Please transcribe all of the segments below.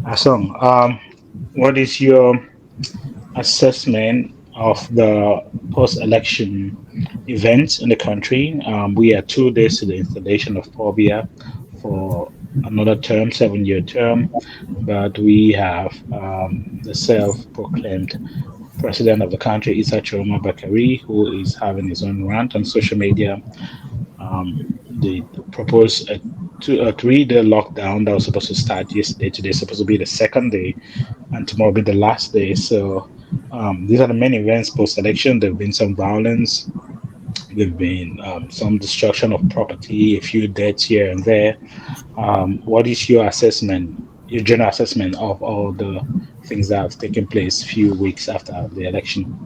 Asong, what is your assessment of the post-election events in the country? We are 2 days to the installation of Pobia for another term, 7-year term, but we have the self-proclaimed president of the country, Issa Chiroma Bakari, who is having his own rant on social media. They proposed a 3-day lockdown that was supposed to start yesterday. Today's supposed to be the second day, and tomorrow will be the last day. So these are the main events post-election. There have been some violence. There've been some destruction of property, a few deaths here and there. What is your assessment, your general assessment of all the things that have taken place few weeks after the election?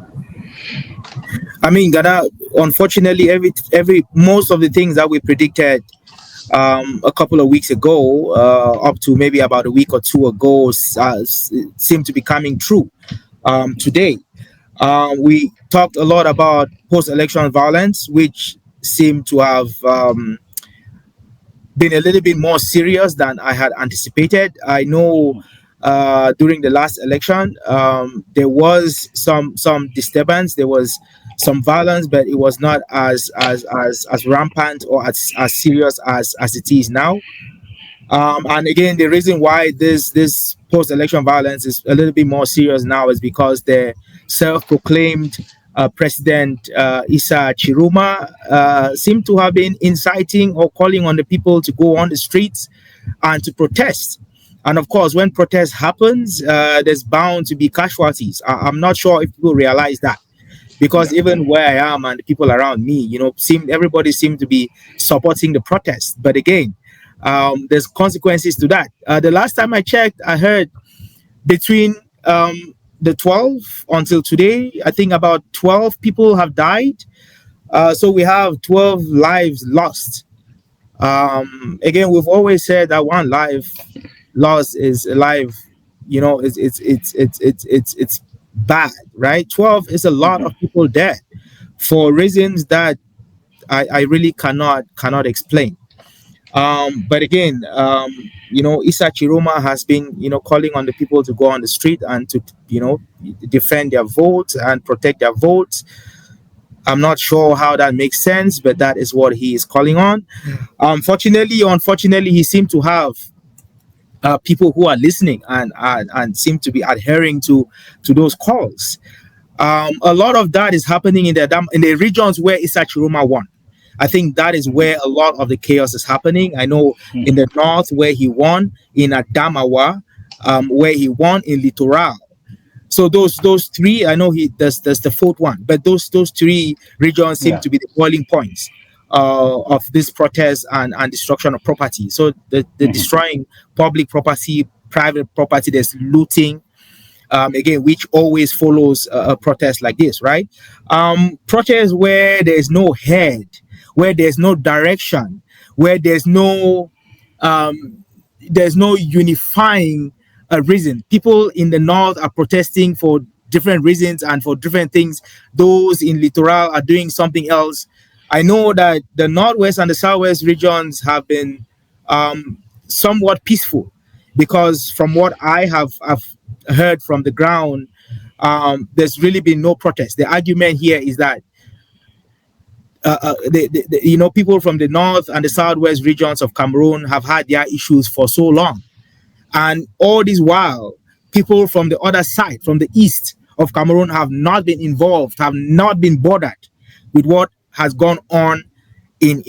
I mean, Ghana, unfortunately, every most of the things that we predicted a couple of weeks ago, up to maybe about a week or two ago, seem to be coming true today. We talked a lot about post-election violence, which seemed to have been a little bit more serious than I had anticipated. I know during the last election there was some disturbance, there was some violence, but it was not as rampant or as serious as it is now. And again, the reason why this post-election violence is a little bit more serious now is because the self-proclaimed President Issa Chiruma seemed to have been inciting or calling on the people to go on the streets and to protest. And of course, when protest happens, there's bound to be casualties. I'm not sure if people realize that, because Yeah. even where I am and the people around me, everybody seemed to be supporting the protest. But again, there's consequences to that. The last time I checked, I heard between the 12 until today, I think about 12 people have died. So we have 12 lives lost. Again, we've always said that one life lost is a life, it's bad, right? 12 is a lot of people dead for reasons that I really cannot explain. But again, Issa Chiroma has been, calling on the people to go on the street and to, defend their votes and protect their votes. I'm not sure how that makes sense, but that is what he is calling on. Unfortunately, he seemed to have people who are listening and seem to be adhering to those calls. A lot of that is happening in the regions where Issa Chiroma won. I think that is where a lot of the chaos is happening. I know in the north where he won, in Adamawa, where he won, in Littoral. So those three, I know there's the fourth one, but those three regions seem Yeah. to be the boiling points of this protest and destruction of property. So the destroying public property, private property, there's looting, again, which always follows a protest like this, right? Protests where there's no head, where there's no direction, where there's no unifying reason. People in the north are protesting for different reasons and for different things. Those in Littoral are doing something else. I know that the northwest and the southwest regions have been somewhat peaceful, because from what I've heard from the ground, there's really been no protest. The argument here is that people from the north and the southwest regions of Cameroon have had their issues for so long, and all this while, people from the other side, from the east of Cameroon, have not been involved, have not been bothered with what has gone on in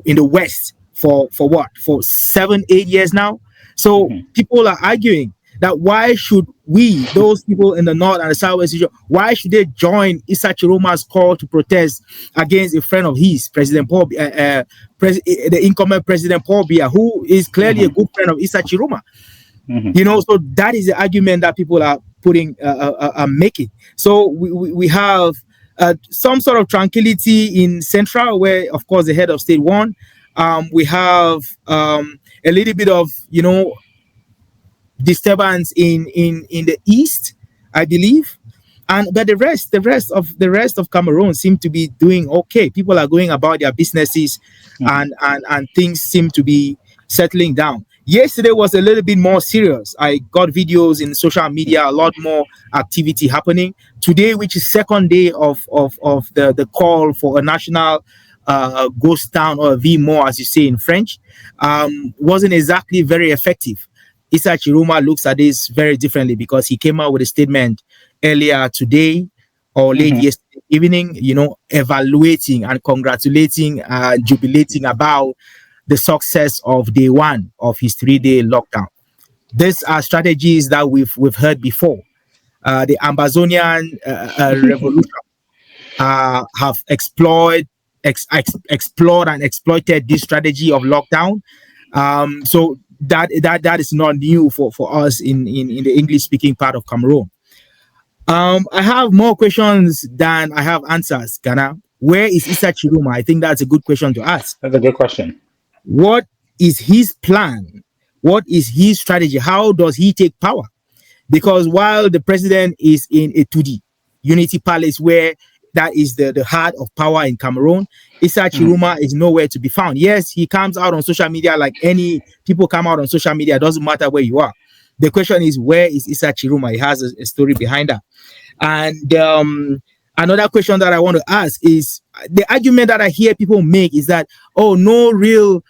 the west for 7-8 years now. So people are arguing that why should we, those people in the north and the southwest region, why should they join Issa Chiroma's call to protest against a friend of his, President Paul, the incumbent President Paul Biya, who is clearly a good friend of Issa Chiroma? So that is the argument that people are making. So we have some sort of tranquility in Central, where, of course, the head of state won. We have a little bit of, disturbance in the east, I believe, but the rest of Cameroon seem to be doing okay. People are going about their businesses, and things seem to be settling down. Yesterday was a little bit more serious. I got videos in social media, a lot more activity happening. Today, which is second day of the call for a national ghost town, or VMO, as you say in French, wasn't exactly very effective. Issa Chiruma looks at this very differently because he came out with a statement earlier today or late Hmm. yesterday evening, evaluating and congratulating, jubilating about the success of day one of his 3 day lockdown. These are strategies that we've heard before. The Amazonian revolution have explored and exploited this strategy of lockdown. So that is not new for us in the English speaking part of Cameroon. I have more questions than I have answers, Ghana. Where is Issa Chiruma? I think that's a good question to ask. That's a good question. What is his plan? What is his strategy? How does he take power? Because while the president is in a 2D unity palace, where that is the heart of power in Cameroon, Issa Mhm. Chiruma is nowhere to be found. Yes, he comes out on social media like any people come out on social media. It doesn't matter where you are. The question is, where is Issa Chiruma? He has a story behind that. And another question that I want to ask is, the argument that I hear people make is that, oh, no real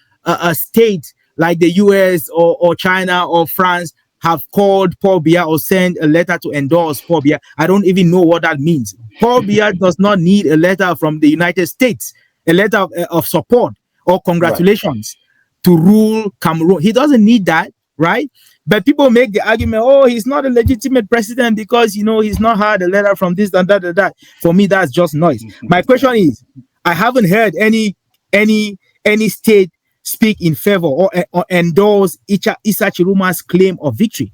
state like the US or China or France have called Paul Biya or sent a letter to endorse Paul Biya. I don't even know what that means. Paul Biya does not need a letter from the United States, a letter of support or Right. congratulations to rule Cameroon. He doesn't need that, right? But people make the argument, oh, he's not a legitimate president because he's not had a letter from this and that and that. For me, that's just noise. My question is, I haven't heard any any state speak in favor or endorse Issa Chiruma's claim of victory.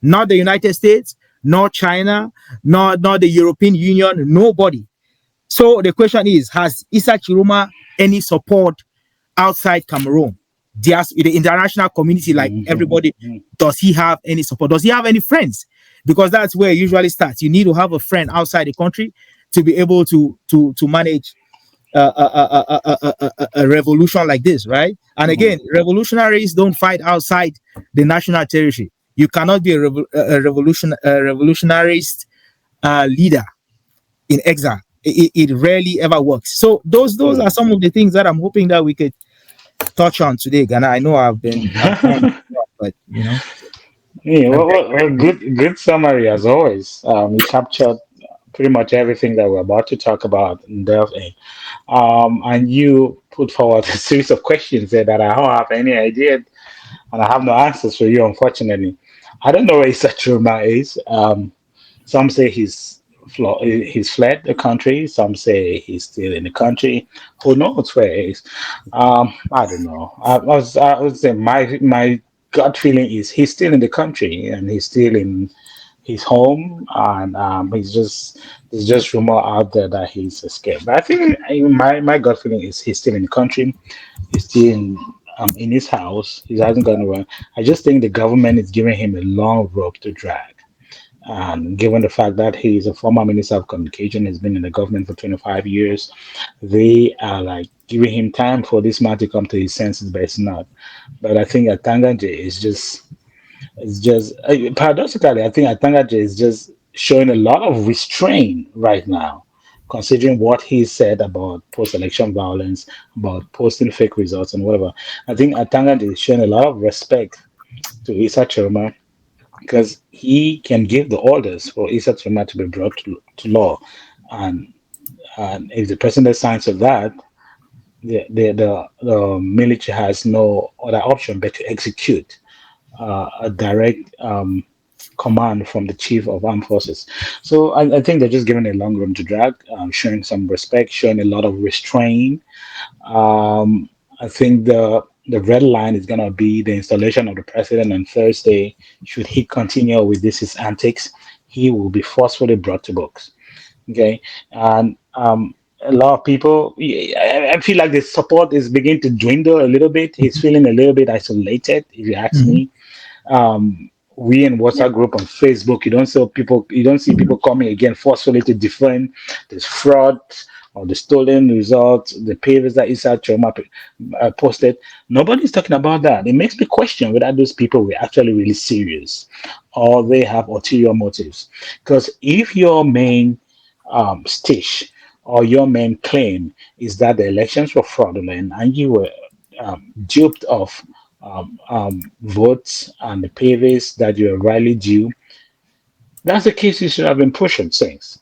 Not the United States, not China, not the European Union, nobody. So the question is, has Issa Chiruma any support outside Cameroon? The international community, like everybody, Mhm. does he have any support? Does he have any friends? Because that's where it usually starts. You need to have a friend outside the country to be able to manage a revolution like this, right? And Mhm. again, revolutionaries don't fight outside the national territory. You cannot be a revolutionarist leader in exile. It rarely ever works. So those are some of the things that I'm hoping that we could touch on today, Ghana. I know I've gone, but Yeah, I beg well, very much. good summary as always. You captured pretty much everything that we're about to talk about and delve in. And you put forward a series of questions there that I don't have any idea, and I have no answers for you, unfortunately. I don't know where Isatruma is. Some say he's fled the country. Some say he's still in the country. Who knows where he is? I don't know. I would say my gut feeling is he's still in the country and he's still in his home, and there's just rumor out there that he's escaped. But I think my gut feeling is he's still in the country. He's still in his house. He hasn't gone anywhere. I just think the government is giving him a long rope to drag. And given the fact that he's a former minister of communication, he's been in the government for 25 years, they are like giving him time for this man to come to his senses, but it's not. But I think Atangaje is just, it's just paradoxically, I think Atangaje is just showing a lot of restraint right now, considering what he said about post-election violence, about posting fake results and whatever. I think Atangaje is showing a lot of respect to Issa Chiroma because he can give the orders for Issa Trema to be brought to law. And, and if the president signs of that, the military has no other option but to execute a direct command from the chief of armed forces. So I think they're just giving a long room to drag, showing some respect, showing a lot of restraint. um, I think the red line is going to be the installation of the president on Thursday. Should he continue with this his antics, he will be forcefully brought to books. Okay, and a lot of people, I feel like the support is beginning to dwindle a little bit. He's feeling a little bit isolated, if you ask Mhm. me. We in WhatsApp group on Facebook, you don't see people coming again forcefully to defend this fraud or the stolen results, the papers that Issa Choma posted. Nobody's talking about that. It makes me question whether those people were actually really serious or they have ulterior motives. Because if your main stitch or your main claim is that the elections were fraudulent and you were duped of votes and the payments that you were rightly due, that's the case you should have been pushing since.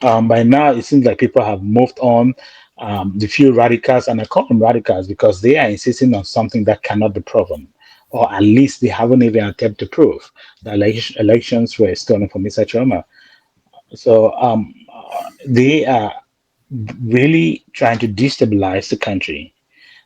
By now, it seems like people have moved on. The few radicals, and I call them radicals because they are insisting on something that cannot be proven, or at least they haven't even attempted to prove that elections were stolen from Mr. Choma. So they are really trying to destabilize the country,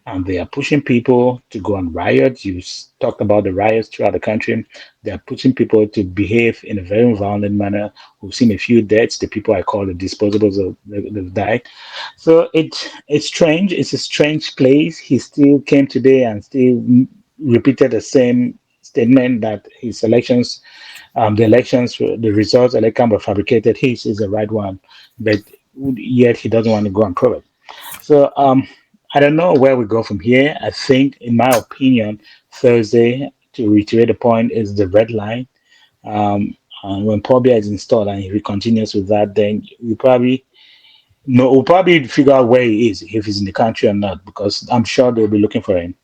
and they are pushing people to go on riots. You talked about the riots throughout the country. They are pushing people to behave in a very violent manner. We've seen a few deaths. The people I call the disposables they've died. So it's strange. It's a strange place. He still came today and still repeated the same statement that his elections, the elections, the results election were fabricated. His is the right one, but yet he doesn't want to go and prove it. So I don't know where we go from here. I think, in my opinion, Thursday, to reiterate the point, is the red line. And when Paul Biya is installed and if he continues with that, then we probably no, we'll probably figure out where he is if he's in the country or not, because I'm sure they'll be looking for him.